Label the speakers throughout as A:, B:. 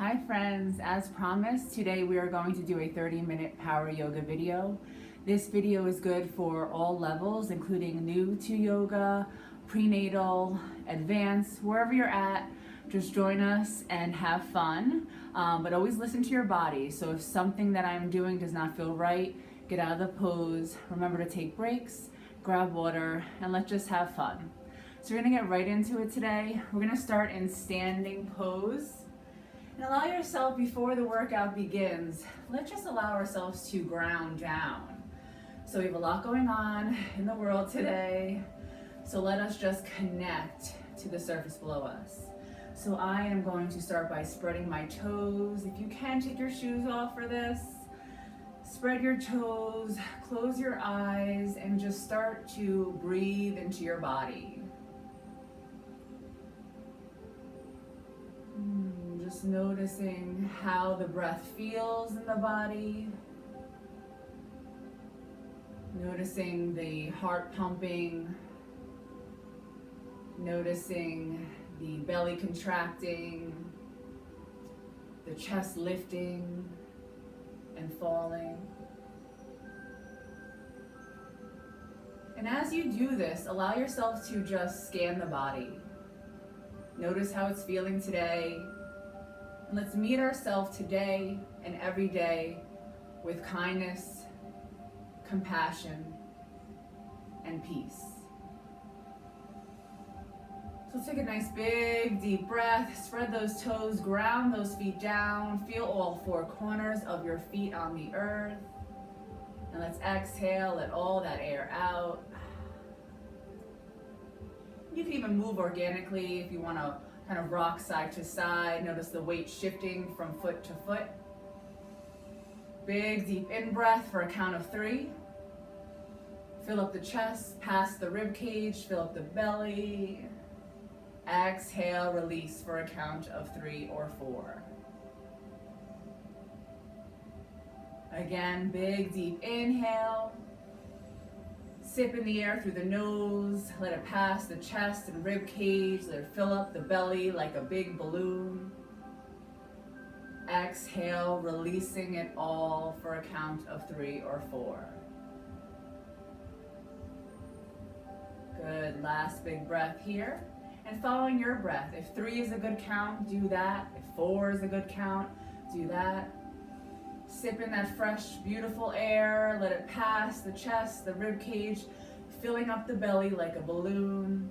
A: Hi friends, as promised, today we are going to do a 30-minute power yoga video. This video is good for all levels, including new to yoga, prenatal, advanced, wherever you're at. Just join us and have fun, but always listen to your body. So if something that I'm doing does not feel right, get out of the pose. Remember to take breaks, grab water, and let's just have fun. So we're gonna get right into it today. We're gonna start in standing pose. And allow yourself, before the workout begins, let's just allow ourselves to ground down. So we have a lot going on in the world today. So let us just connect to the surface below us. So I am going to start by spreading my toes. If you can, take your shoes off for this. Spread your toes, close your eyes, and just start to breathe into your body. Just noticing how the breath feels in the body. Noticing the heart pumping. Noticing the belly contracting. The chest lifting and falling. And as you do this, allow yourself to just scan the body. Notice how it's feeling today. And let's meet ourselves today and every day with kindness, compassion, and peace. So let's take a nice big deep breath, spread those toes, ground those feet down, feel all four corners of your feet on the earth. And let's exhale, let all that air out. You can even move organically if you want to kind of rock side to side. Notice the weight shifting from foot to foot. Big deep in breath for a count of 3. Fill up the chest, past the rib cage, fill up the belly. Exhale, release for a count of 3 or 4. Again, big deep inhale. Sip in the air through the nose, let it pass the chest and rib cage, let it fill up the belly like a big balloon. Exhale, releasing it all for a count of 3 or 4. Good, last big breath here. And following your breath, if 3 is a good count, do that. If 4 is a good count, do that. Sip in that fresh, beautiful air. Let it pass the chest, the rib cage, filling up the belly like a balloon.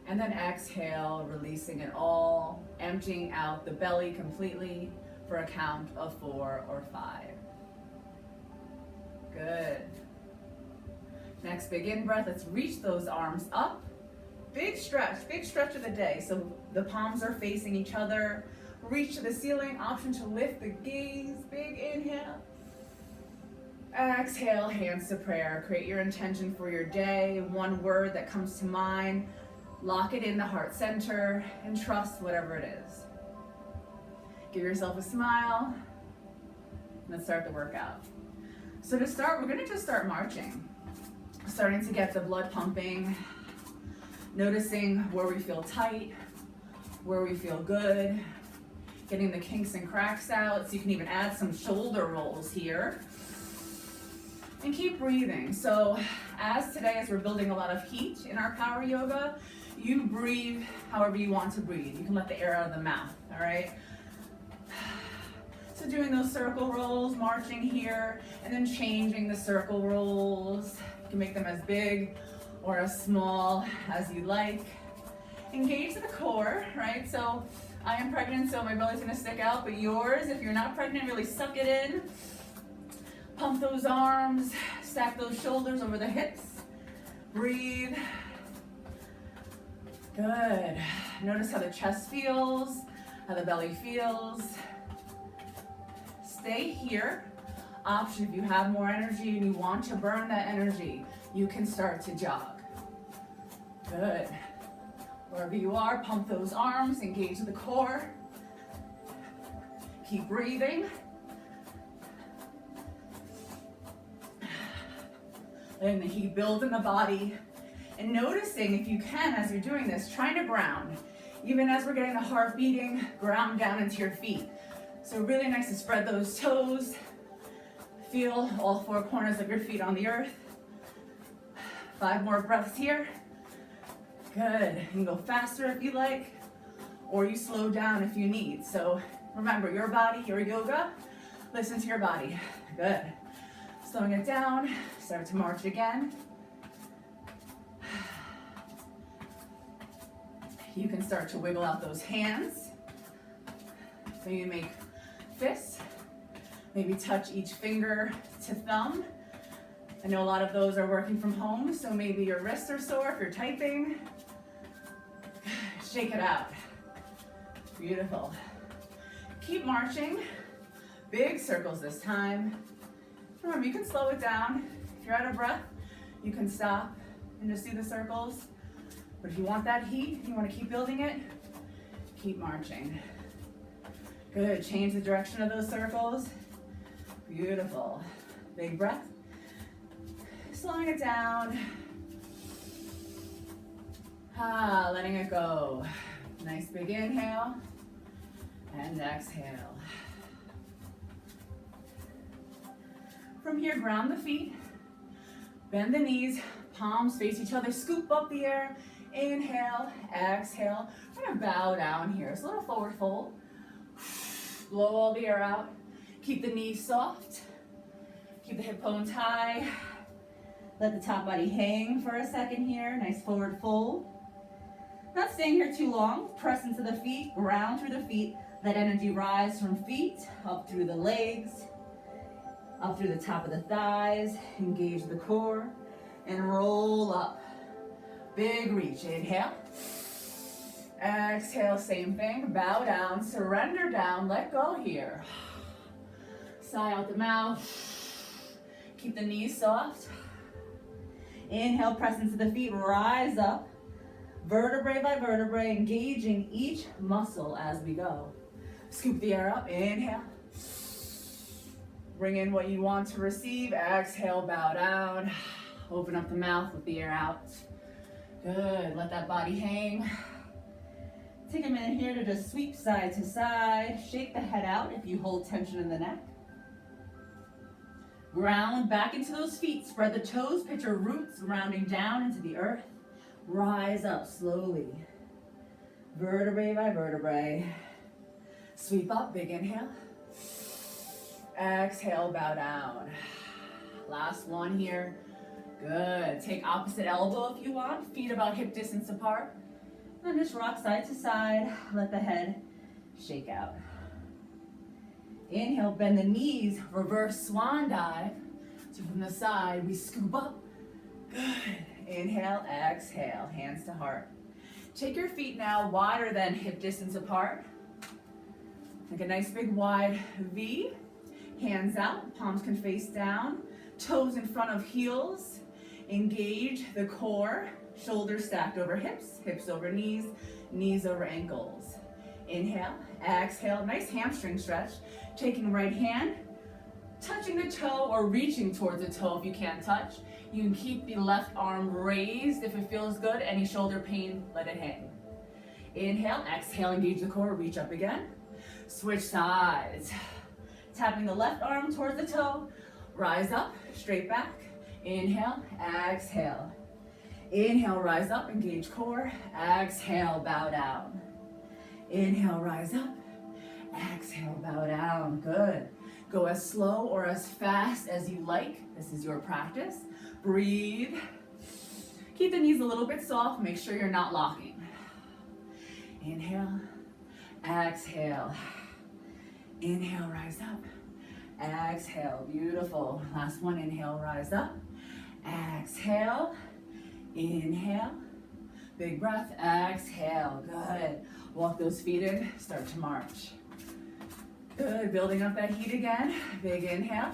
A: And then exhale, releasing it all, emptying out the belly completely for a count of 4 or 5. Good. Next, big in breath. Let's reach those arms up. Big stretch of the day. So the palms are facing each other. Reach to the ceiling, option to lift the gaze, big inhale. Exhale, hands to prayer. Create your intention for your day, one word that comes to mind. Lock it in the heart center and trust whatever it is. Give yourself a smile. Let's start the workout. So to start, we're gonna just start marching. Starting to get the blood pumping. Noticing where we feel tight, where we feel good. Getting the kinks and cracks out, so you can even add some shoulder rolls here. And keep breathing. So as we're building a lot of heat in our power yoga, you breathe however you want to breathe. You can let the air out of the mouth, all right? So doing those circle rolls, marching here, and then changing the circle rolls. You can make them as big or as small as you like. Engage the core, right? So I am pregnant, so my belly's gonna stick out, but yours, if you're not pregnant, really suck it in. Pump those arms, stack those shoulders over the hips. Breathe. Good. Notice how the chest feels, how the belly feels. Stay here. Option, if you have more energy and you want to burn that energy, you can start to jog. Good. Wherever you are, pump those arms, engage the core. Keep breathing. Letting the heat build in the body. And noticing, if you can, as you're doing this, trying to ground. Even as we're getting the heart beating, ground down into your feet. So really nice to spread those toes. Feel all four corners of your feet on the earth. 5 more breaths here. Good. You can go faster if you like, or you slow down if you need. So remember, your body, your yoga. Listen to your body. Good. Slowing it down. Start to march again. You can start to wiggle out those hands. So you make fists. Maybe touch each finger to thumb. I know a lot of those are working from home, so maybe your wrists are sore if you're typing. Shake it out. Beautiful. Keep marching. Big circles this time. Remember, you can slow it down. If you're out of breath, you can stop and just do the circles. But if you want that heat, you want to keep building it, keep marching. Good. Change the direction of those circles. Beautiful. Big breath. Slowing it down. Letting it go. Nice big inhale and exhale. From here, ground the feet, bend the knees, palms face each other, scoop up the air. Inhale, exhale. We're gonna bow down here. So a little forward fold. Blow all the air out. Keep the knees soft. Keep the hip bones high. Let the top body hang for a second here. Nice forward fold. Not staying here too long. Press into the feet, ground through the feet. Let energy rise from feet, up through the legs, up through the top of the thighs. Engage the core and roll up. Big reach. Inhale. Exhale, same thing. Bow down, surrender down, let go here. Sigh out the mouth. Keep the knees soft. Inhale, press into the feet, rise up. Vertebrae by vertebrae, engaging each muscle as we go. Scoop the air up, inhale. Bring in what you want to receive. Exhale, bow down. Open up the mouth, let the air out. Good, let that body hang. Take a minute here to just sweep side to side. Shake the head out if you hold tension in the neck. Ground back into those feet. Spread the toes, picture roots rounding down into the earth. Rise up slowly. Vertebrae by vertebrae. Sweep up, big inhale. Exhale, bow down. Last one here. Good. Take opposite elbow if you want. Feet about hip distance apart. And just rock side to side. Let the head shake out. Inhale, bend the knees, reverse swan dive. So from the side, we scoop up. Good. Inhale, exhale, hands to heart. Take your feet now wider than hip distance apart. Make a nice big wide V. Hands out, palms can face down. Toes in front of heels. Engage the core. Shoulders stacked over hips, hips over knees, knees over ankles. Inhale, exhale, nice hamstring stretch. Taking right hand, touching the toe or reaching towards the toe if you can't touch. You can keep the left arm raised if it feels good. Any shoulder pain, let it hang. Inhale, exhale, engage the core, reach up again. Switch sides. Tapping the left arm towards the toe, rise up, straight back. Inhale, exhale. Inhale, rise up, engage core. Exhale, bow down. Inhale, rise up. Exhale, bow down. Good. Go as slow or as fast as you like. This is your practice. Breathe. Keep the knees a little bit soft. Make sure you're not locking. Inhale. Exhale. Inhale, rise up. Exhale, beautiful. Last one, inhale, rise up. Exhale. Inhale. Big breath. Exhale. Good. Walk those feet in. Start to march. Good. Building up that heat again. Big inhale.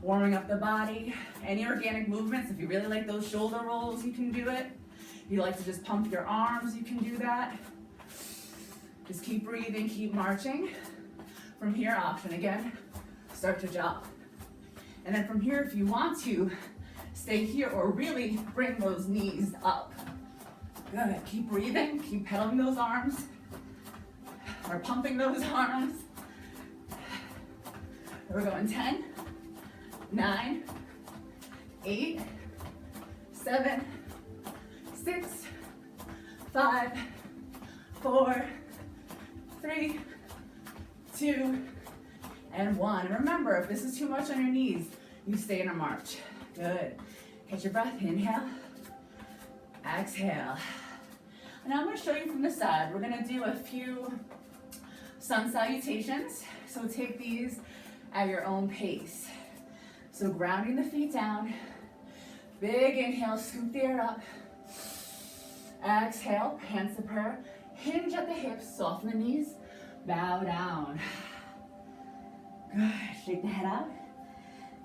A: Warming up the body. Any organic movements. If you really like those shoulder rolls, you can do it. If you like to just pump your arms, you can do that. Just keep breathing, keep marching. From here, option again. Start to jog. And then from here, if you want to, stay here or really bring those knees up. Good, keep breathing, keep pedaling those arms, or pumping those arms. We're going 10, 9, 8, 7, 6, 5, 4, 3, 2, and 1. Remember, if this is too much on your knees, you stay in a march. Good. Catch your breath. Inhale. Exhale. And now I'm going to show you from the side. We're going to do a few sun salutations. So take these at your own pace. So grounding the feet down. Big inhale, scoop the air up. Exhale, hands to prayer. Hinge at the hips, soften the knees. Bow down. Good, shake the head out.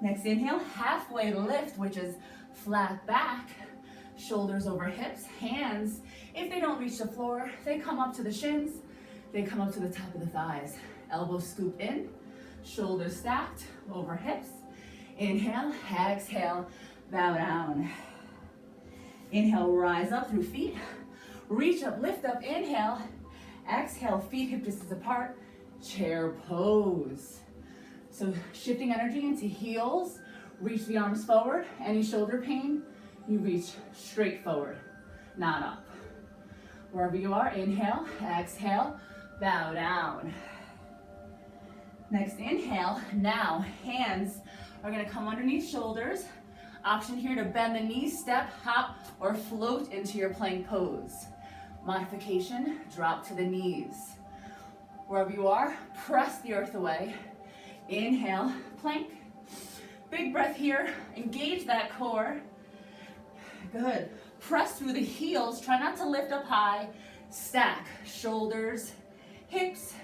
A: Next inhale, halfway lift, which is flat back. Shoulders over hips, hands, if they don't reach the floor, they come up to the shins, they come up to the top of the thighs. Elbows scoop in, shoulders stacked over hips. Inhale, exhale, bow down. Inhale, rise up through feet. Reach up, lift up, inhale. Exhale, feet hip distance apart. Chair pose. So shifting energy into heels. Reach the arms forward. Any shoulder pain, you reach straight forward, not up. Wherever you are, inhale, exhale, bow down. Next inhale, now hands are gonna come underneath shoulders. Option here to bend the knees, step, hop, or float into your plank pose. Modification, drop to the knees. Wherever you are, press the earth away. Inhale, plank. Big breath here, engage that core. Good. Press through the heels, try not to lift up high. Stack, shoulders, hips,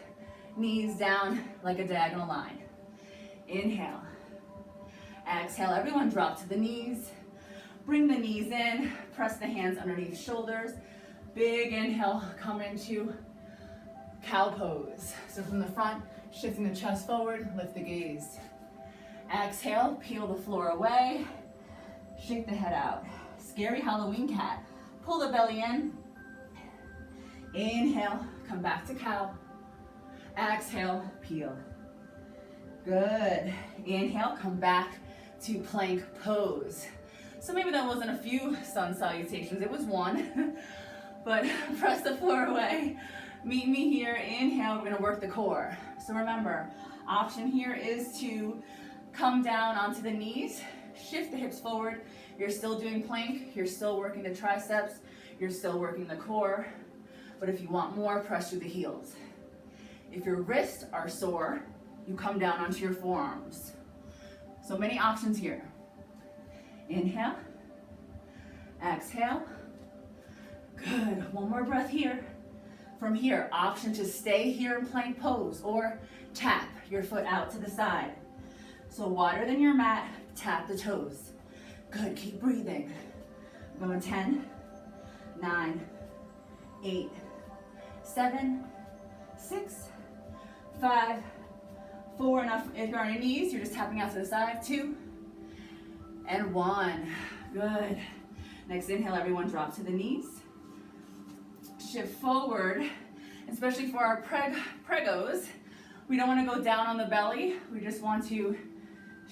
A: knees down like a diagonal line. Inhale. Exhale, everyone drop to the knees. Bring the knees in, press the hands underneath shoulders. Big inhale, come into cow pose. So from the front, shifting the chest forward, lift the gaze. Exhale, peel the floor away. Shake the head out. Scary Halloween cat. Pull the belly in. Inhale, come back to cow. Exhale, peel. Good. Inhale, come back to plank pose. So maybe that wasn't a few sun salutations, it was one. But press the floor away. Meet me here. Inhale, we're gonna work the core. So remember, option here is to come down onto the knees, shift the hips forward. You're still doing plank, you're still working the triceps, you're still working the core. But if you want more, press through the heels. If your wrists are sore, you come down onto your forearms. So many options here. Inhale, exhale. Good, one more breath here. From here, option to stay here in plank pose or tap your foot out to the side. So wider than your mat, tap the toes. Good, keep breathing. I'm going 10, 9, 8, 7, 6, 5, 4, enough. If you're on your knees, you're just tapping out to the side. 2, and 1. Good. Next inhale, everyone drop to the knees. Shift forward, especially for our pregos. We don't want to go down on the belly. We just want to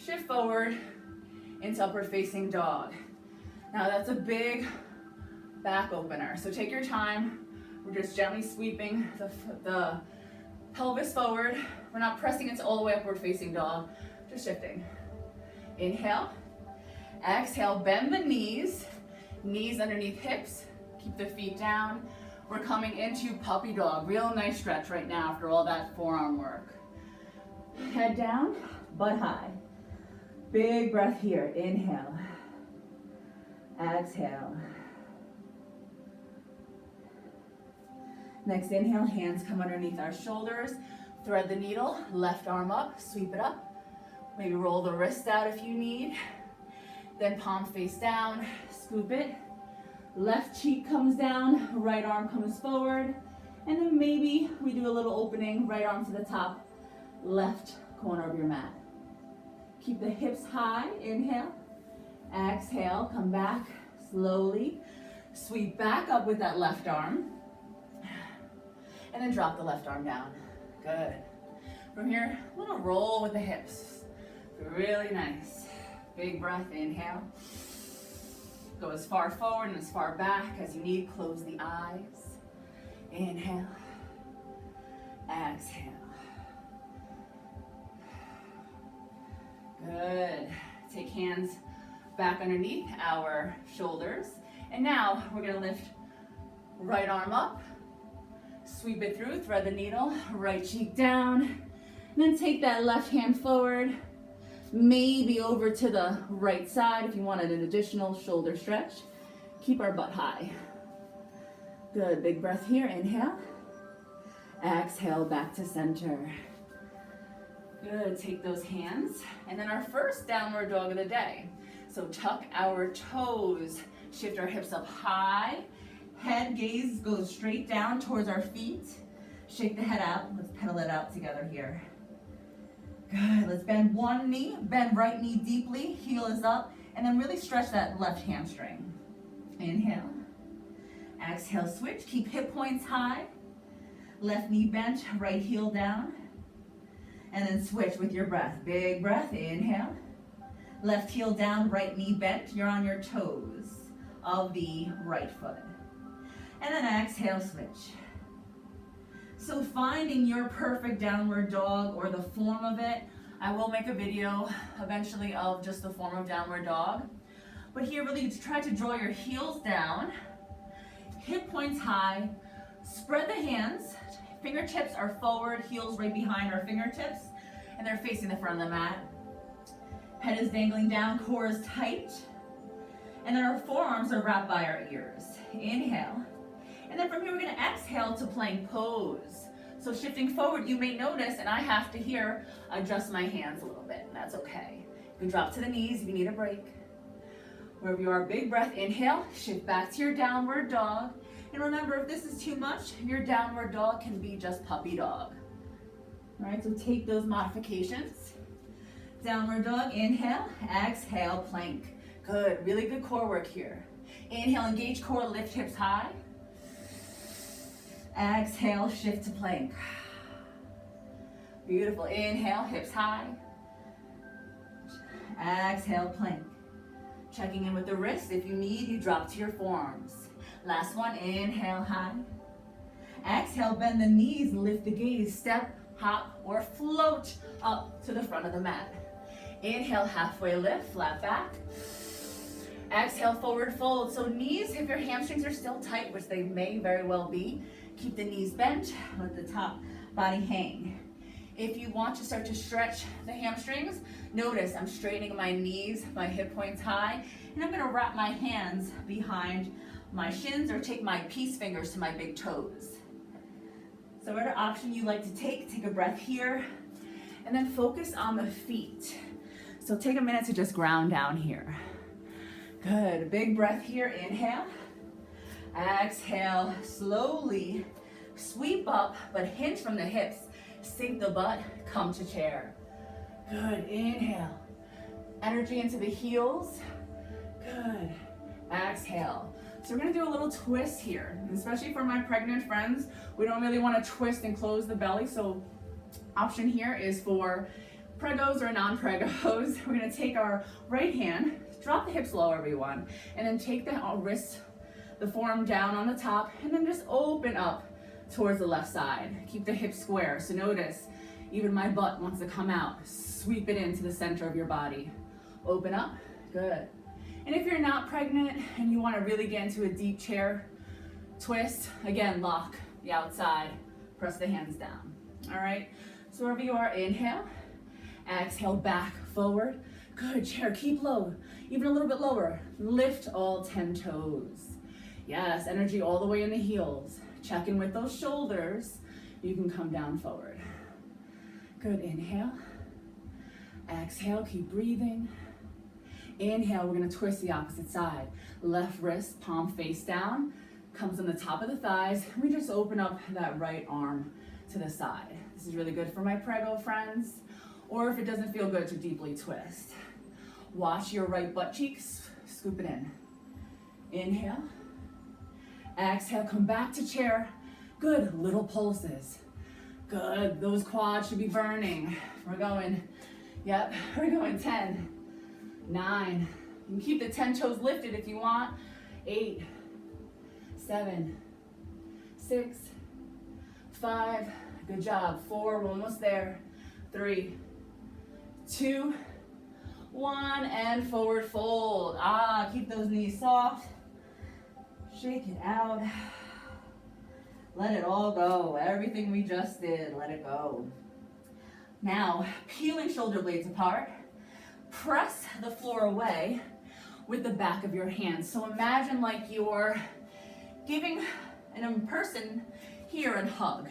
A: shift forward into upward facing dog. Now that's a big back opener. So take your time. We're just gently sweeping the pelvis forward. We're not pressing it all the way upward facing dog, just shifting. Inhale, exhale, bend the knees, knees underneath hips, keep the feet down. We're coming into puppy dog. Real nice stretch right now after all that forearm work. Head down, butt high. Big breath here. Inhale. Exhale. Next inhale, hands come underneath our shoulders. Thread the needle, left arm up, sweep it up. Maybe roll the wrist out if you need. Then palm face down, scoop it. Left cheek comes down, right arm comes forward. And then maybe we do a little opening, right arm to the top, left corner of your mat. Keep the hips high, inhale. Exhale, come back slowly. Sweep back up with that left arm. And then drop the left arm down. Good. From here, a little roll with the hips. Really nice. Big breath, inhale. Go as far forward and as far back as you need. Close the eyes. Inhale. Exhale. Good. Take hands back underneath our shoulders. And now we're gonna lift right arm up. Sweep it through, thread the needle, right cheek down. And then take that left hand forward, maybe over to the right side if you wanted an additional shoulder stretch. Keep our butt high. Good, big breath here, inhale. Exhale, back to center. Good, take those hands. And then our first downward dog of the day. So tuck our toes, shift our hips up high. Head gaze goes straight down towards our feet. Shake the head out. Let's pedal it out together here. Good. Let's bend one knee, bend right knee deeply, heel is up, and then really stretch that left hamstring. Inhale. Exhale, switch. Keep hip points high. Left knee bent, right heel down. And then switch with your breath. Big breath, inhale. Left heel down, right knee bent. You're on your toes of the right foot. And then exhale, switch. So finding your perfect downward dog or the form of it, I will make a video eventually of just the form of downward dog. But here really try to draw your heels down, hip points high, spread the hands, fingertips are forward, heels right behind our fingertips, and they're facing the front of the mat. Head is dangling down, core is tight, and then our forearms are wrapped by our ears. Inhale. And then from here, we're gonna exhale to plank pose. So shifting forward, you may notice, and I have to here, adjust my hands a little bit, and that's okay. You can drop to the knees if you need a break. Wherever you are, big breath, inhale, shift back to your downward dog. And remember, if this is too much, your downward dog can be just puppy dog. All right, so take those modifications. Downward dog, inhale, exhale, plank. Good, really good core work here. Inhale, engage core, lift hips high. Exhale, shift to plank. Beautiful. Inhale, hips high. Exhale, plank. Checking in with the wrists. If you need, you drop to your forearms. Last one, inhale, high. Exhale, bend the knees, lift the gaze, step, hop, or float up to the front of the mat. Inhale, halfway lift, flat back. Exhale, forward fold. So knees, if your hamstrings are still tight, which they may very well be, keep the knees bent, let the top body hang. If you want to start to stretch the hamstrings, notice I'm straightening my knees, my hip points high, and I'm gonna wrap my hands behind my shins or take my peace fingers to my big toes. So whatever option you like to take a breath here, and then focus on the feet. So take a minute to just ground down here. Good, big breath here, inhale. Exhale, slowly sweep up, but hinge from the hips. Sink the butt, come to chair. Good, inhale. Energy into the heels. Good, exhale. So we're gonna do a little twist here, especially for my pregnant friends. We don't really wanna twist and close the belly, so option here is for pregos or non-pregos. We're gonna take our right hand, drop the hips low, everyone, and then take the wrist, the forearm down on the top, and then just open up towards the left side. Keep the hips square. So notice, even my butt wants to come out. Sweep it into the center of your body. Open up, good. And if you're not pregnant and you wanna really get into a deep chair twist, again, lock the outside, press the hands down. All right, so wherever you are, inhale, exhale, back, forward. Good, chair, keep low, even a little bit lower. Lift all 10 toes. Yes, energy all the way in the heels. Check in with those shoulders. You can come down forward. Good, inhale. Exhale, keep breathing. Inhale, we're gonna twist the opposite side. Left wrist, palm face down, comes on the top of the thighs. We just open up that right arm to the side. This is really good for my prego friends, or if it doesn't feel good to deeply twist. Watch your right butt cheeks, scoop it in. Inhale. Exhale, come back to chair. Good, little pulses. Good, those quads should be burning. We're going, yep, we're going 10, 9. You can keep the 10 toes lifted if you want. 8, 7, 6, 5, good job. 4, we're almost there. 3, 2, 1, and forward fold. Keep those knees soft. Shake it out. Let it all go. Everything we just did, let it go. Now, peeling shoulder blades apart. Press the floor away with the back of your hands. So imagine like you're giving a person here a hug,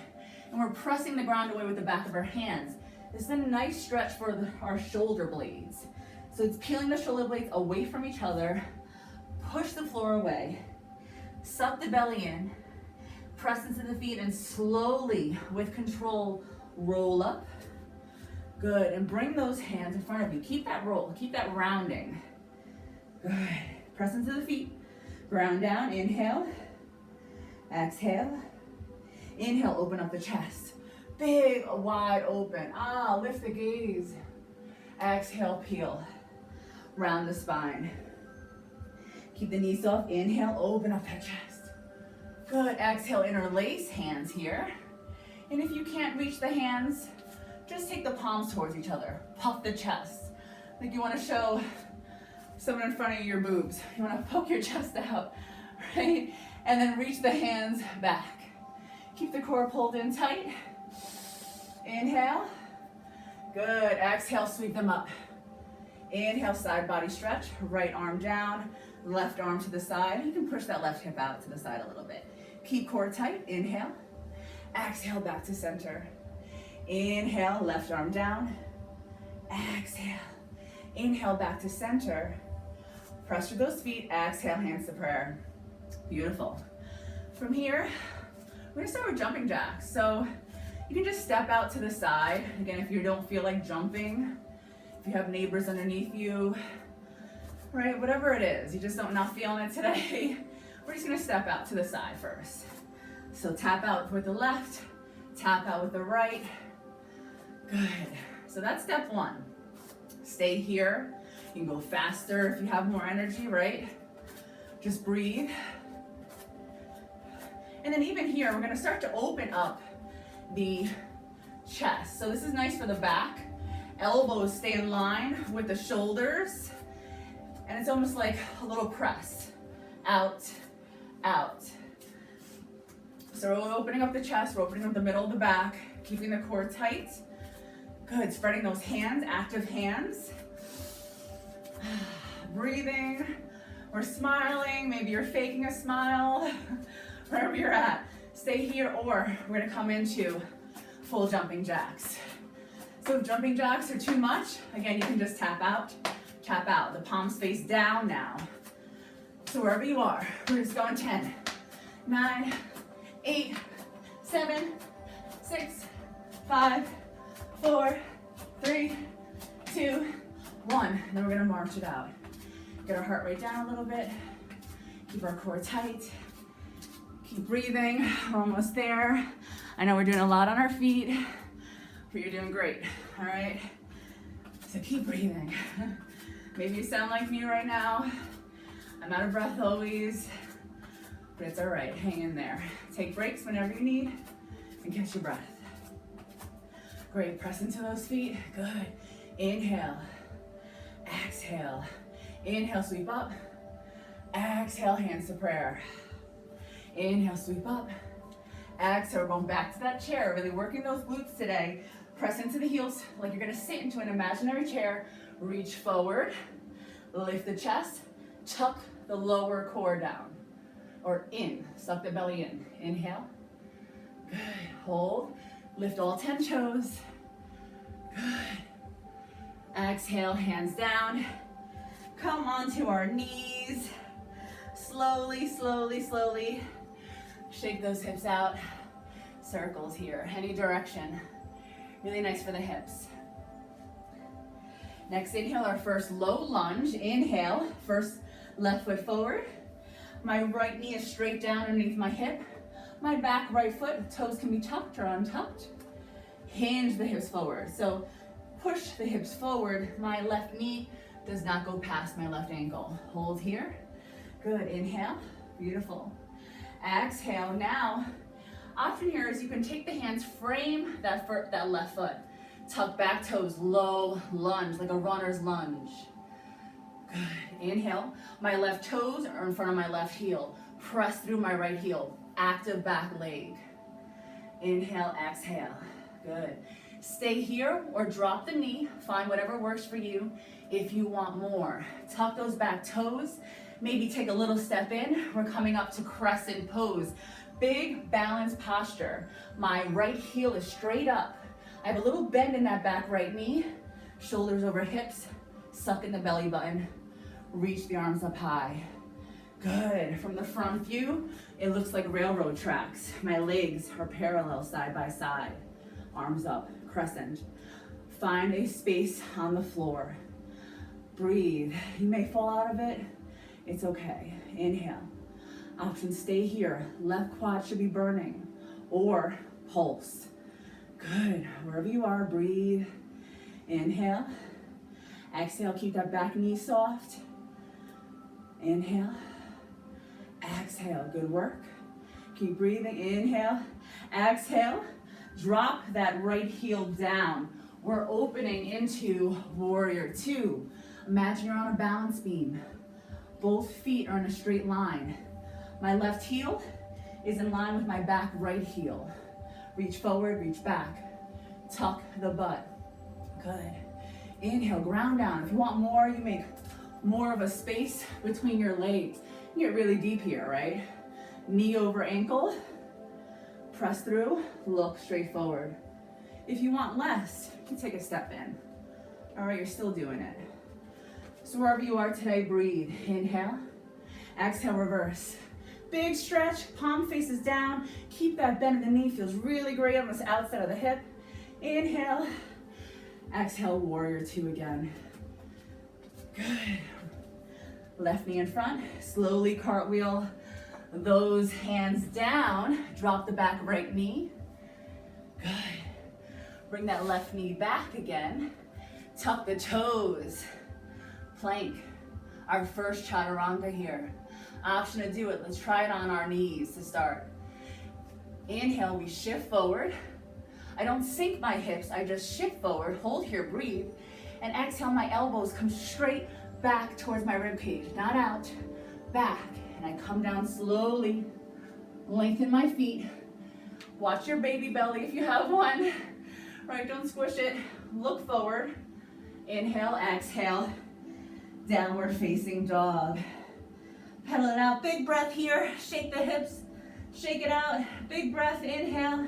A: and we're pressing the ground away with the back of our hands. This is a nice stretch for our shoulder blades. So it's peeling the shoulder blades away from each other. Push the floor away. Suck the belly in. Press into the feet and slowly, with control, roll up. Good, and bring those hands in front of you. Keep that roll, keep that rounding. Good, press into the feet. Ground down, inhale. Exhale. Inhale, open up the chest. Big, wide open. Lift the gaze. Exhale, peel. Round the spine. Keep the knees soft. Inhale, open up that chest. Good, exhale, interlace hands here. And if you can't reach the hands, just take the palms towards each other. Puff the chest. Like you want to show someone in front of your boobs. You want to poke your chest out, right? And then reach the hands back. Keep the core pulled in tight. Inhale. Good, exhale, sweep them up. Inhale, side body stretch. Right arm down, left arm to the side. You can push that left hip out to the side a little bit. Keep core tight, inhale. Exhale, back to center. Inhale, left arm down. Exhale. Inhale, back to center. Press through those feet. Exhale, hands to prayer. Beautiful. From here, we're gonna start with jumping jacks. So you can just step out to the side. Again, if you don't feel like jumping, if you have neighbors underneath you, right, whatever it is, you just don't not feeling it today, we're just gonna step out to the side first. So tap out with the left, tap out with the right. Good. So that's step one. Stay here. You can go faster if you have more energy, right? Just breathe. And then even here, we're gonna start to open up the chest. So this is nice for the back. Elbows stay in line with the shoulders. And it's almost like a little press. Out, out. So we're opening up the chest, we're opening up the middle of the back, keeping the core tight. Good, spreading those hands, active hands. Breathing, we're smiling, maybe you're faking a smile, wherever you're at. Stay here, or we're gonna come into full jumping jacks. So if jumping jacks are too much, again, you can just tap out. The palms face down now. So wherever you are, we're just going 10, 9, 8, 7, 6, 5, 4, 3, 2, 1. And then we're gonna march it out. Get our heart rate down a little bit. Keep our core tight. Keep breathing, we're almost there. I know we're doing a lot on our feet, but you're doing great, all right? So keep breathing. Maybe you sound like me right now. I'm out of breath always, but it's all right, hang in there. Take breaks whenever you need and catch your breath. Great, press into those feet, good. Inhale, exhale. Inhale, sweep up. Exhale, hands to prayer. Inhale, sweep up. Exhale, we're going back to that chair, really working those glutes today. Press into the heels like you're gonna sit into an imaginary chair. Reach forward, lift the chest, tuck the lower core down, or in, suck the belly in. Inhale, good, hold, lift all 10 toes, good. Exhale, hands down, come onto our knees, slowly, slowly, slowly, shake those hips out, circles here, any direction, really nice for the hips. Next inhale, our first low lunge. Inhale, first left foot forward. My right knee is straight down underneath my hip. My back right foot, toes can be tucked or untucked. Hinge the hips forward. So push the hips forward. My left knee does not go past my left ankle. Hold here. Good, inhale, beautiful. Exhale, now, option here is you can take the hands, frame that left foot. Tuck back toes, low lunge, like a runner's lunge. Good, inhale. My left toes are in front of my left heel. Press through my right heel, active back leg. Inhale, exhale, good. Stay here or drop the knee, find whatever works for you. If you want more, tuck those back toes, maybe take a little step in. We're coming up to crescent pose. Big balanced posture. My right heel is straight up. I have a little bend in that back right knee, shoulders over hips, suck in the belly button, reach the arms up high. Good, from the front view, it looks like railroad tracks. My legs are parallel side by side, arms up, crescent. Find a space on the floor. Breathe, you may fall out of it, it's okay. Inhale, option stay here. Left quad should be burning, or pulse. Good, wherever you are, breathe. Inhale, exhale, keep that back knee soft. Inhale, exhale, good work. Keep breathing, inhale, exhale. Drop that right heel down. We're opening into warrior two. Imagine you're on a balance beam. Both feet are in a straight line. My left heel is in line with my back right heel. Reach forward, reach back. Tuck the butt. Good. Inhale, ground down. If you want more, you make more of a space between your legs. You get really deep here, right? Knee over ankle. Press through, look straight forward. If you want less, you can take a step in. All right, you're still doing it. So wherever you are today, breathe. Inhale, exhale, reverse. Big stretch, palm faces down. Keep that bend in the knee, feels really great on this outside of the hip. Inhale, exhale, warrior two again. Good. Left knee in front, slowly cartwheel those hands down. Drop the back right knee. Good. Bring that left knee back again. Tuck the toes. Plank. Our first chaturanga here. Option to do it. Let's try it on our knees to start. Inhale, we shift forward. I don't sink my hips, I just shift forward. Hold here, breathe. And exhale, my elbows come straight back towards my rib cage. Not out, back. And I come down slowly. Lengthen my feet. Watch your baby belly if you have one. Right, don't squish it. Look forward. Inhale, exhale. Downward facing dog. Pedal it out, big breath here. Shake the hips, shake it out. Big breath, inhale.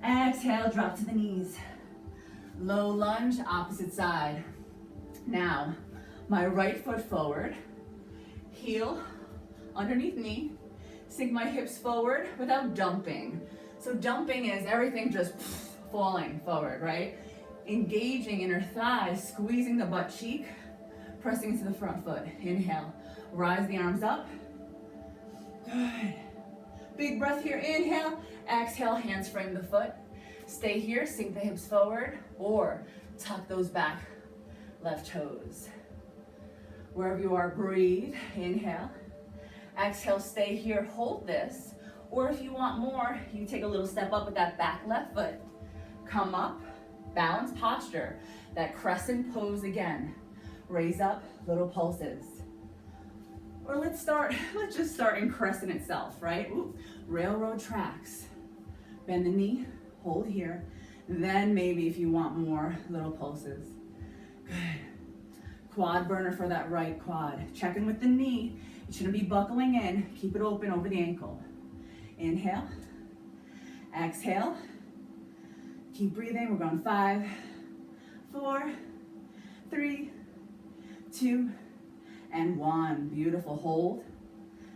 A: Exhale, drop to the knees. Low lunge, opposite side. Now, my right foot forward. Heel underneath knee. Sink my hips forward without dumping. So dumping is everything just falling forward, right? Engaging inner thighs, squeezing the butt cheek, pressing into the front foot. Inhale, rise the arms up. Good. Big breath here, inhale. Exhale, hands frame the foot. Stay here, sink the hips forward, or tuck those back left toes. Wherever you are, breathe. Inhale. Exhale, stay here, hold this. Or if you want more, you take a little step up with that back left foot. Come up, balance posture. That crescent pose again. Raise up, little pulses. Or let's just start in crescent itself, right? Ooh, railroad tracks. Bend the knee, hold here. Then maybe if you want more, little pulses. Good. Quad burner for that right quad. Check in with the knee. You shouldn't be buckling in. Keep it open over the ankle. Inhale. Exhale. Keep breathing. We're going 5, 4, 3, 2, and 1. Beautiful. Hold.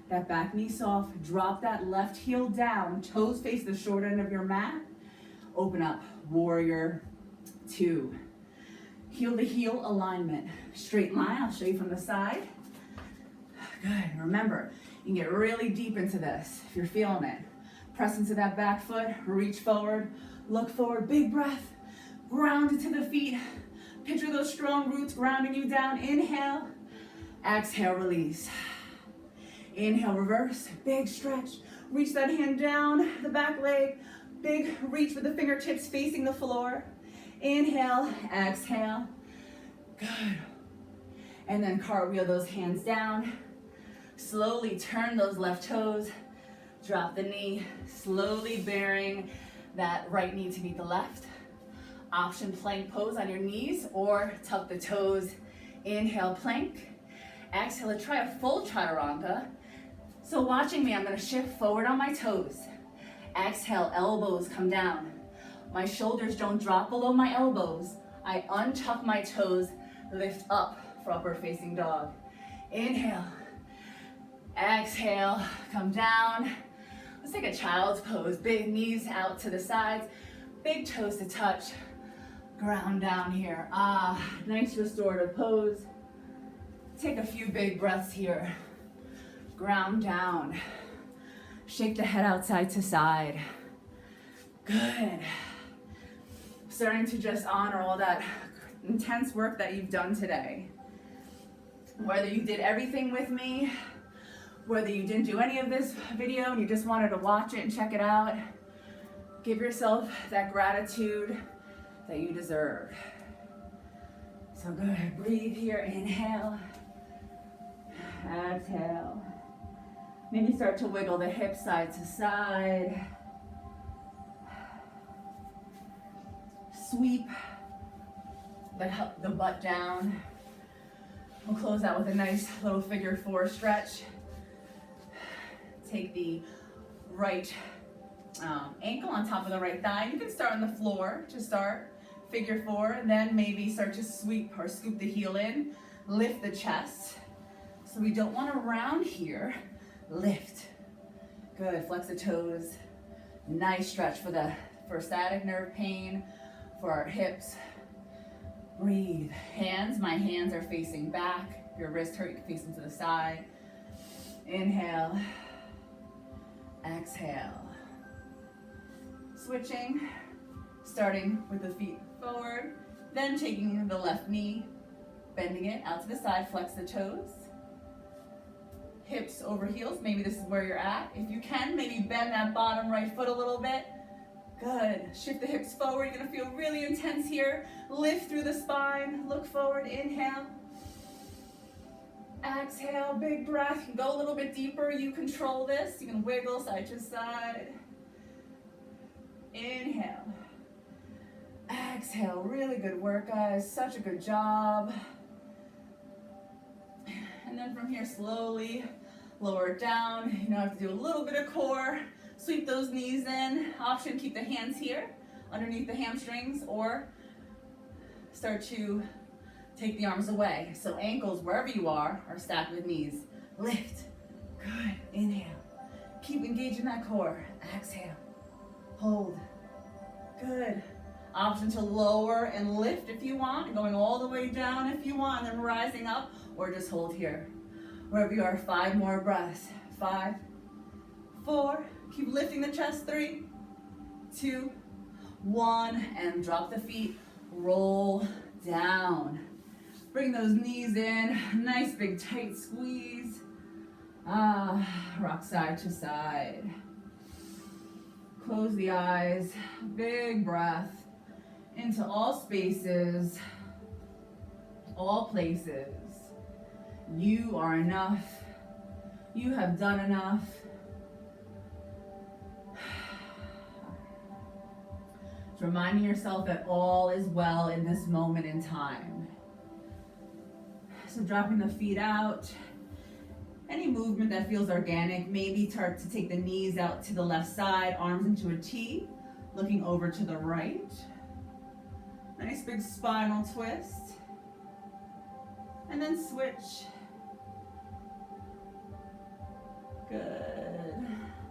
A: That back knee soft. Drop that left heel down. Toes face the short end of your mat. Open up. Warrior 2. Heel to heel alignment. Straight line. I'll show you from the side. Good. Remember, You can get really deep into this if you're feeling it. Press into that back foot, reach forward, look forward, big breath, ground into the feet. Picture those strong roots grounding you down. Inhale, exhale, release. Inhale, reverse, big stretch. Reach that hand down, the back leg, big reach with the fingertips facing the floor. Inhale, exhale, good. And then cartwheel those hands down. Slowly turn those left toes, drop the knee, slowly bearing that right knee to meet the left. Option plank pose on your knees or tuck the toes. Inhale, plank. Exhale, try a full chaturanga. So watching me, I'm gonna shift forward on my toes. Exhale, elbows come down. My shoulders don't drop below my elbows. I untuck my toes, lift up for upward facing dog. Inhale. Exhale, come down. Let's take a child's pose. Big knees out to the sides, big toes to touch. Ground down here. Nice restorative pose. Take a few big breaths here. Ground down. Shake the head out side to side. Good. Starting to just honor all that intense work that you've done today. Whether you did everything with me, whether you didn't do any of this video and you just wanted to watch it and check it out, give yourself that gratitude that you deserve. So good. Breathe here. Inhale. Exhale. Maybe start to wiggle the hips side to side. Sweep the butt down. We'll close out with a nice little figure four stretch. Take the right ankle on top of the right thigh. You can start on the floor to start figure four, and then maybe start to sweep or scoop the heel in, lift the chest. So we don't want to round here. Lift. Good. Flex the toes. Nice stretch for sciatic nerve pain, for our hips. Breathe. Hands. My hands are facing back. If your wrist hurt, you can face them to the side. Inhale. Exhale. Switching. Starting with the feet forward. Then taking the left knee, bending it out to the side. Flex the toes. Hips over heels, maybe this is where you're at. If you can, maybe bend that bottom right foot a little bit. Good. Shift the hips forward. You're gonna feel really intense here. Lift through the spine. Look forward. Inhale. Exhale. Big breath. You can go a little bit deeper. You control this. You can wiggle side to side. Inhale. Exhale. Really good work, guys. Such a good job. And then from here, slowly lower it down. You know, have to do a little bit of core. Sweep those knees in. Option, keep the hands here underneath the hamstrings, or start to take the arms away. So ankles, wherever you are stacked with knees. Lift. Good. Inhale. Keep engaging that core. Exhale. Hold. Good. Option to lower and lift if you want, going all the way down if you want, and then rising up, or just hold here. Wherever you are, 5 more breaths. 5, 4, keep lifting the chest. 3, 2, 1, and drop the feet, roll down. Bring those knees in, nice big tight squeeze. Rock side to side. Close the eyes, big breath into all spaces, all places. You are enough. You have done enough. Just reminding yourself that all is well in this moment in time. So dropping the feet out. Any movement that feels organic, maybe start to take the knees out to the left side, arms into a T, looking over to the right. Nice big spinal twist. And then switch. Good.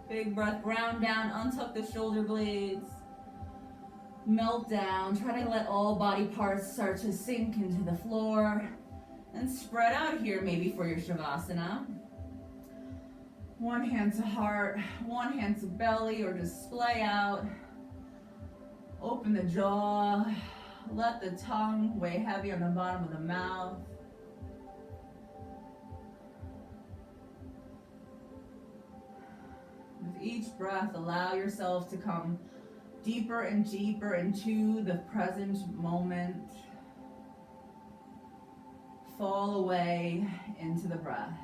A: Big breath, ground down, untuck the shoulder blades. Melt down. Try to let all body parts start to sink into the floor. And spread out here maybe for your Shavasana. One hand to heart, one hand to belly, or just splay out. Open the jaw, let the tongue weigh heavy on the bottom of the mouth. With each breath, allow yourself to come deeper and deeper into the present moment. Fall away into the breath.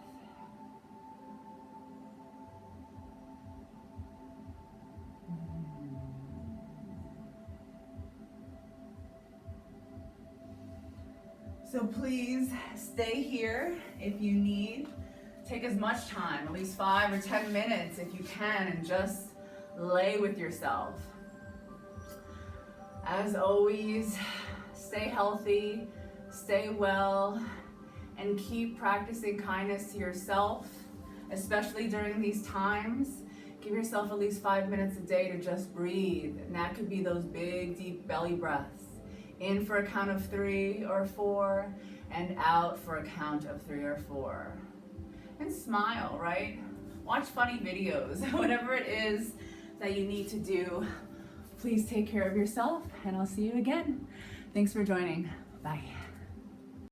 A: So please stay here if you need. Take as much time, at least 5 or 10 minutes if you can, and just lay with yourself. As always, stay healthy, stay well, and keep practicing kindness to yourself, especially during these times. Give yourself at least 5 minutes a day to just breathe, and that could be those big, deep belly breaths. In for a count of 3 or 4, and out for a count of 3 or 4. And smile, right? Watch funny videos, whatever it is that you need to do. Please take care of yourself, and I'll see you again. Thanks for joining. Bye.